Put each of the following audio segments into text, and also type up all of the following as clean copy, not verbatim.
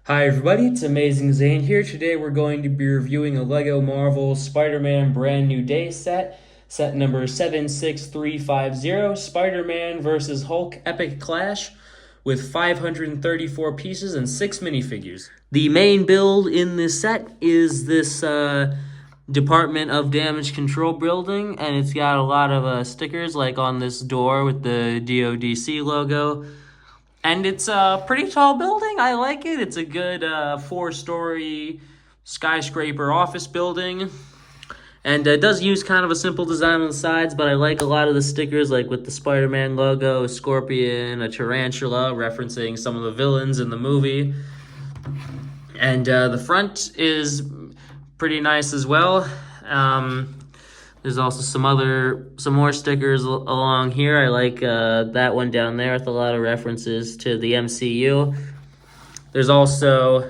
Hi everybody, it's Amazing Zane here. Today we're going to be reviewing a LEGO Marvel Spider-Man Brand New Day set number 76350, Spider-Man vs. Hulk Epic Clash, with 534 pieces and 6 minifigures. The main build in this set is this Department of Damage Control building, and it's got a lot of stickers like on this door with the DODC logo. And it's a pretty tall building. I like it. It's a good 4-story skyscraper office building. And it does use kind of a simple design on the sides, but I like a lot of the stickers, like with the Spider-Man logo, a scorpion, a tarantula, referencing some of the villains in the movie. And the front is pretty nice as well. There's also some more stickers along here. I like that one down there with a lot of references to the MCU. There's also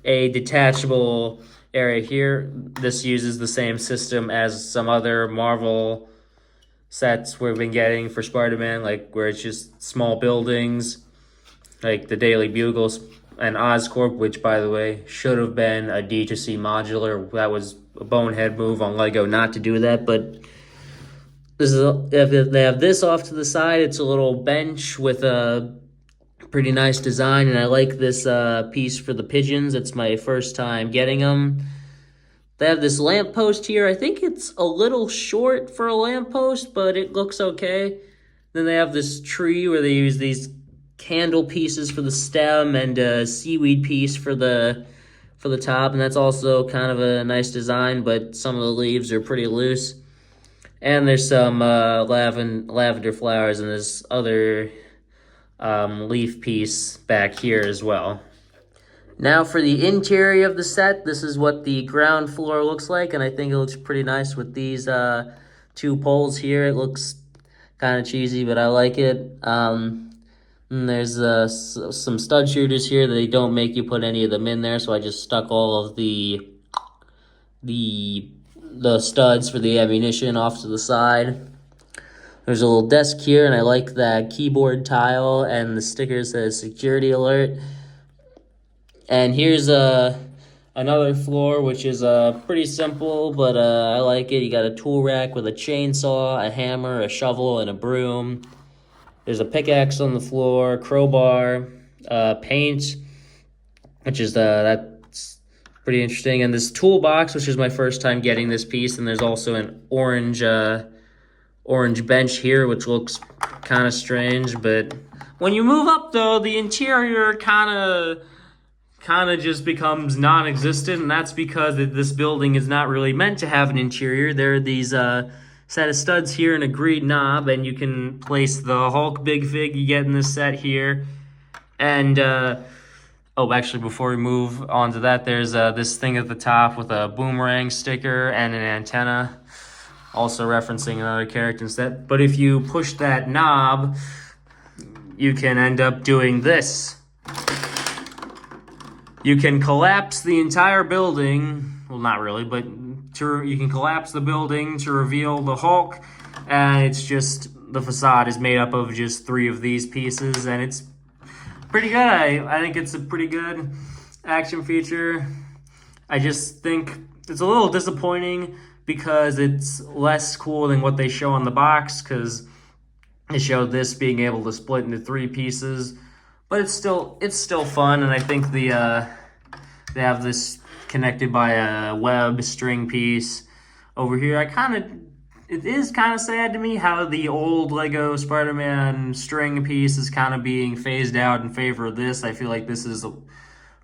a detachable area here. This uses the same system as some other Marvel sets we've been getting for Spider-Man, like where it's just small buildings, like the Daily Bugles and Oscorp, which, by the way, should have been a D2C modular. That was a bonehead move on LEGO not to do that, but if they have this off to the side. It's a little bench with a pretty nice design, and I like this piece for the pigeons. It's my first time getting them. They have this lamppost here. I think it's a little short for a lamppost, but it looks okay. Then they have this tree where they use these candle pieces for the stem and a seaweed piece for the top, and that's also kind of a nice design, but some of the leaves are pretty loose. And there's some lavender flowers and this other leaf piece back here as well. Now for the interior of the set, this is what the ground floor looks like, and I think it looks pretty nice with these 2 poles here. It looks kind of cheesy, but I like it. And there's some stud shooters here. They don't make you put any of them in there, so I just stuck all of the studs for the ammunition off to the side. There's a little desk here, and I like that keyboard tile, and the sticker says security alert. And here's another floor, which is pretty simple, but I like it. You got a tool rack with a chainsaw, a hammer, a shovel, and a broom. There's a pickaxe on the floor, crowbar, paint, which is that's pretty interesting. And this toolbox, which is my first time getting this piece. And there's also an orange bench here, which looks kind of strange. But when you move up, though, the interior kind of just becomes non-existent. And that's because this building is not really meant to have an interior. There are these set of studs here and a green knob, and you can place the Hulk Big Fig you get in this set here. And actually, before we move on to that, there's this thing at the top with a boomerang sticker and an antenna, also referencing another character set. But if you push that knob, you can end up doing this. You can collapse the entire building. Well, not really, but you can collapse the building to reveal the Hulk, and it's just the facade is made up of just 3 of these pieces, and it's pretty good. I think it's a pretty good action feature. I just think it's a little disappointing because it's less cool than what they show on the box, because they showed this being able to split into 3 pieces, but it's still fun, and I think they have this connected by a web string piece over here. It is kind of sad to me how the old LEGO Spider-Man string piece is kind of being phased out in favor of this. I feel like this is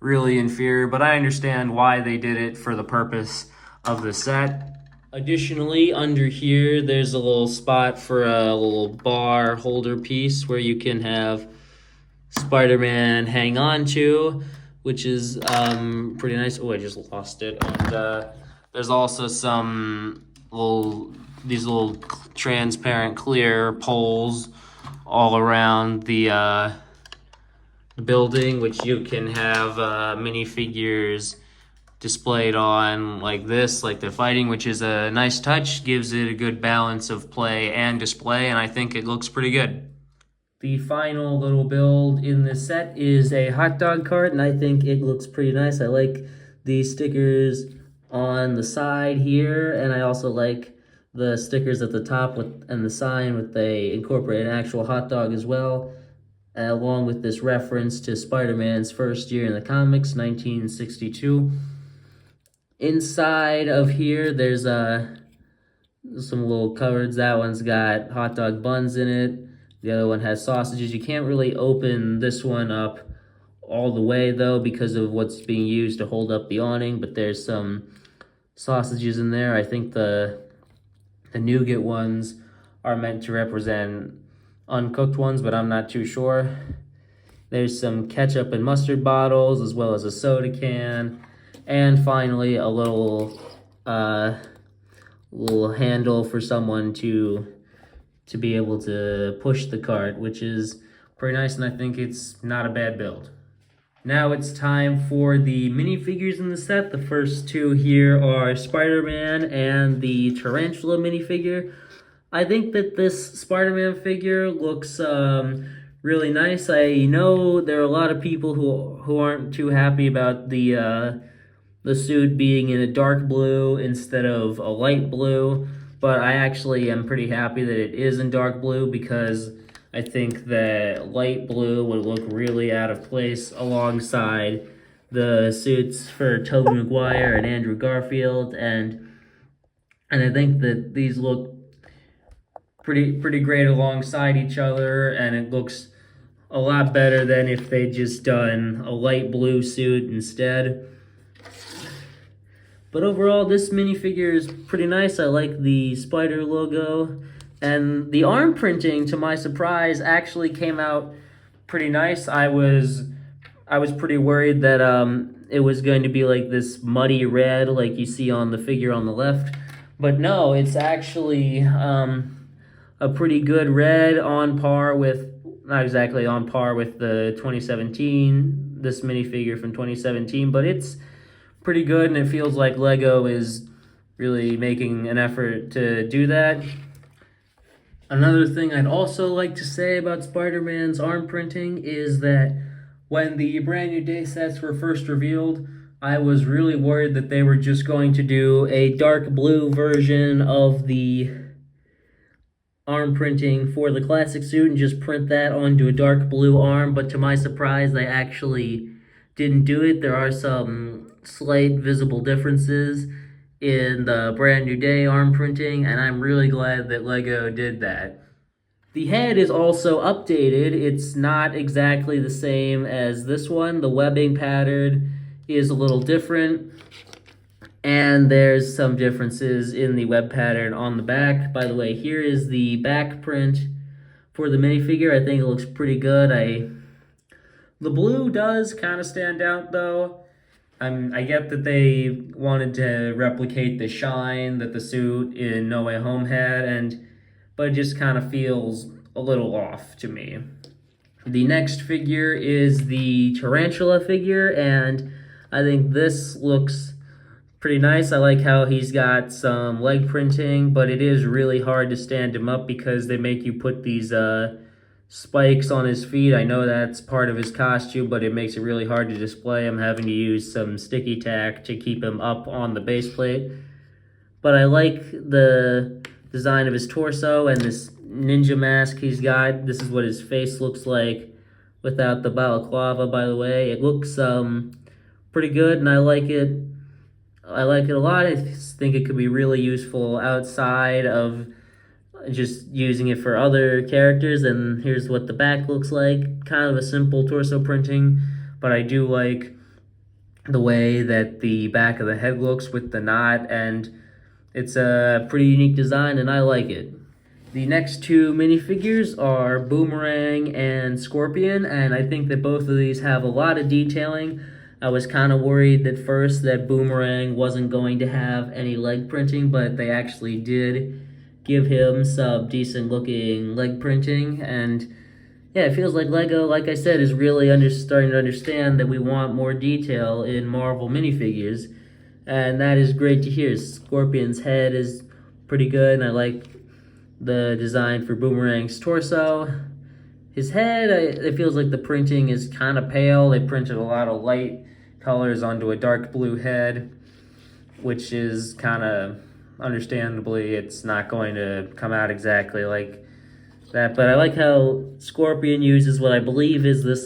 really inferior, but I understand why they did it for the purpose of the set. Additionally, under here, there's a little spot for a little bar holder piece where you can have Spider-Man hang on to, which is pretty nice. Oh, I just lost it. And there's also these little transparent clear poles all around the building, which you can have minifigures displayed on like this, like they're fighting, which is a nice touch. Gives it a good balance of play and display, and I think it looks pretty good. The final little build in this set is a hot dog cart, and I think it looks pretty nice. I like the stickers on the side here, and I also like the stickers at the top and the sign with they incorporate an actual hot dog as well, along with this reference to Spider-Man's first year in the comics, 1962. Inside of here, there's some little cupboards. That one's got hot dog buns in it. The other one has sausages. You can't really open this one up all the way, though, because of what's being used to hold up the awning, but there's some sausages in there. I think the nougat ones are meant to represent uncooked ones, but I'm not too sure. There's some ketchup and mustard bottles, as well as a soda can, and finally a little handle for someone to be able to push the cart, which is pretty nice, and I think it's not a bad build. Now it's time for the minifigures in the set. The first two here are Spider-Man and the Tarantula minifigure. I think that this Spider-Man figure looks really nice. I know there are a lot of people who aren't too happy about the suit being in a dark blue instead of a light blue, but I actually am pretty happy that it is in dark blue because I think that light blue would look really out of place alongside the suits for Tobey Maguire and Andrew Garfield, and I think that these look pretty great alongside each other, and it looks a lot better than if they'd just done a light blue suit instead. But overall, this minifigure is pretty nice. I like the spider logo. And the arm printing, to my surprise, actually came out pretty nice. I was pretty worried that it was going to be like this muddy red like you see on the figure on the left. But no, it's actually a pretty good red, on par with, not exactly on par with the 2017, this minifigure from 2017, but it's pretty good, and it feels like Lego is really making an effort to do that. Another thing I'd also like to say about Spider-Man's arm printing is that when the brand new day sets were first revealed, I was really worried that they were just going to do a dark blue version of the arm printing for the classic suit and just print that onto a dark blue arm, but to my surprise, they actually didn't do it. There are some slight visible differences in the brand new day arm printing, and I'm really glad that Lego did that. The head is also updated. It's not exactly the same as this one. The webbing pattern is a little different, and there's some differences in the web pattern on the back. By the way, here is the back print for the minifigure. I think it looks pretty good. The blue does kind of stand out, though. I get that they wanted to replicate the shine that the suit in No Way Home had, but it just kind of feels a little off to me. The next figure is the Tarantula figure, and I think this looks pretty nice. I like how he's got some leg printing, but it is really hard to stand him up because they make you put these spikes on his feet. I know that's part of his costume, but it makes it really hard to display. I'm having to use some sticky tack to keep him up on the base plate. But I like the design of his torso and this ninja mask he's got. This is what his face looks like without the balaclava, by the way. It looks pretty good, and I like it. I like it a lot. I think it could be really useful outside of just using it for other characters. And here's what the back looks like. Kind of a simple torso printing, but I do like the way that the back of the head looks with the knot, and it's a pretty unique design, and I like it. The next two minifigures are Boomerang and Scorpion, and I think that both of these have a lot of detailing. I was kind of worried at first that Boomerang wasn't going to have any leg printing, but they actually did give him some decent looking leg printing, and yeah, it feels like Lego, like I said, is really starting to understand that we want more detail in Marvel minifigures, and that is great to hear. Scorpion's head is pretty good, and I like the design for Boomerang's torso. His head, it feels like the printing is kind of pale. They printed a lot of light colors onto a dark blue head, which is kind of understandably, it's not going to come out exactly like that. But I like how Scorpion uses what I believe is this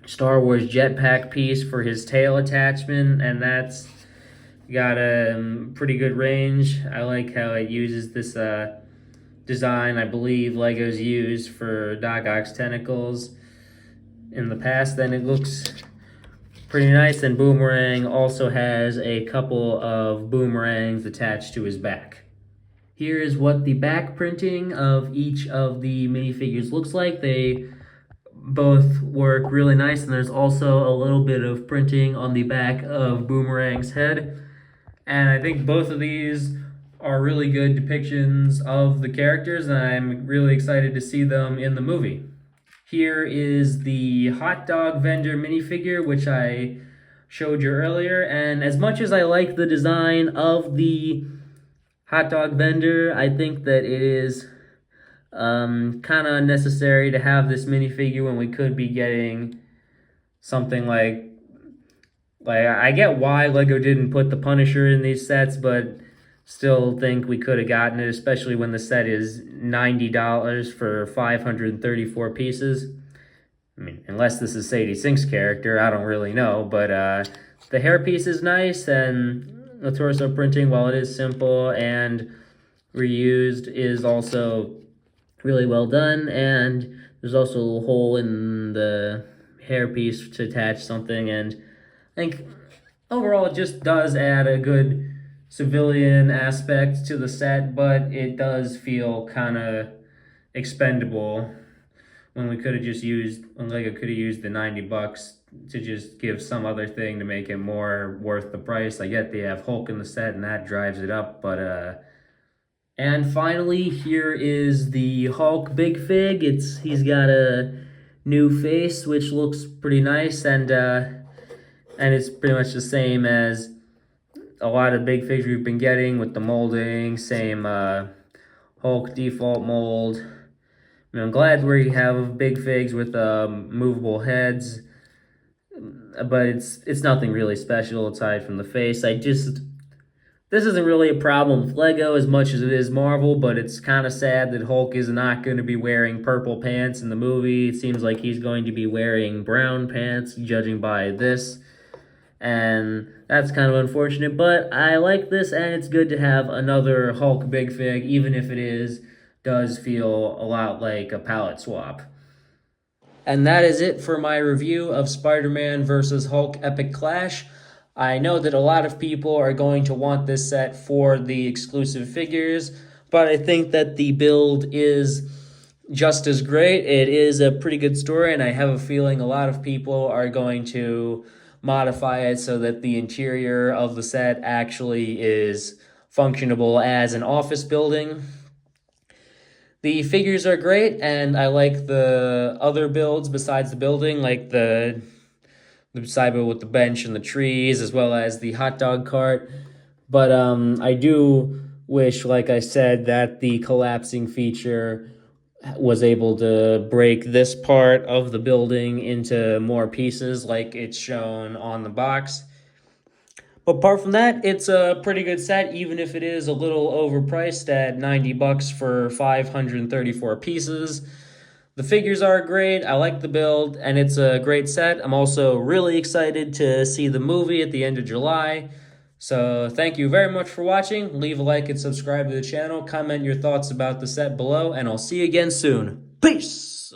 Star Wars jetpack piece for his tail attachment, and that's got a pretty good range. I like how it uses this design I believe Lego's used for Doc Ock's tentacles in the past. Then it looks pretty nice. And Boomerang also has a couple of boomerangs attached to his back. Here is what the back printing of each of the minifigures looks like. They both work really nice, and there's also a little bit of printing on the back of Boomerang's head. And I think both of these are really good depictions of the characters, and I'm really excited to see them in the movie. Here is the hot dog vendor minifigure, which I showed you earlier, and as much as I like the design of the hot dog vendor, I think that it is kind of unnecessary to have this minifigure when we could be getting something like I get why Lego didn't put the Punisher in these sets, but still think we could have gotten it, especially when the set is $90 for 534 pieces. I mean, unless this is Sadie Sink's character, I don't really know, but the hairpiece is nice, and the torso printing, while it is simple and reused, is also really well done, and there's also a hole in the hairpiece to attach something, and I think overall it just does add a good civilian aspect to the set, but it does feel kind of expendable when Lego could have used the $90 to just give some other thing to make it more worth the price. I get they have Hulk in the set and that drives it up, but and finally, here is the Hulk Big Fig. He's got a new face, which looks pretty nice, and it's pretty much the same as a lot of big figs we've been getting with the molding, same Hulk default mold. I'm glad we have big figs with movable heads, but it's nothing really special aside from the face. This isn't really a problem with Lego as much as it is Marvel, but it's kind of sad that Hulk is not going to be wearing purple pants in the movie. It seems like he's going to be wearing brown pants, judging by this. And that's kind of unfortunate, but I like this, and it's good to have another Hulk Big Fig, even if it does feel a lot like a palette swap. And that is it for my review of Spider-Man vs. Hulk Epic Clash. I know that a lot of people are going to want this set for the exclusive figures, but I think that the build is just as great. It is a pretty good story, and I have a feeling a lot of people are going to modify it so that the interior of the set actually is functionable as an office building. The figures are great, and I like the other builds besides the building, like the Cyber with the bench and the trees, as well as the hot dog cart. But I do wish, like I said, that the collapsing feature was able to break this part of the building into more pieces like it's shown on the box. But apart from that, it's a pretty good set, even if it is a little overpriced at $90 for 534 pieces. The figures are great, I like the build, and it's a great set. I'm also really excited to see the movie at the end of July. So thank you very much for watching. Leave a like and subscribe to the channel. Comment your thoughts about the set below, and I'll see you again soon. Peace!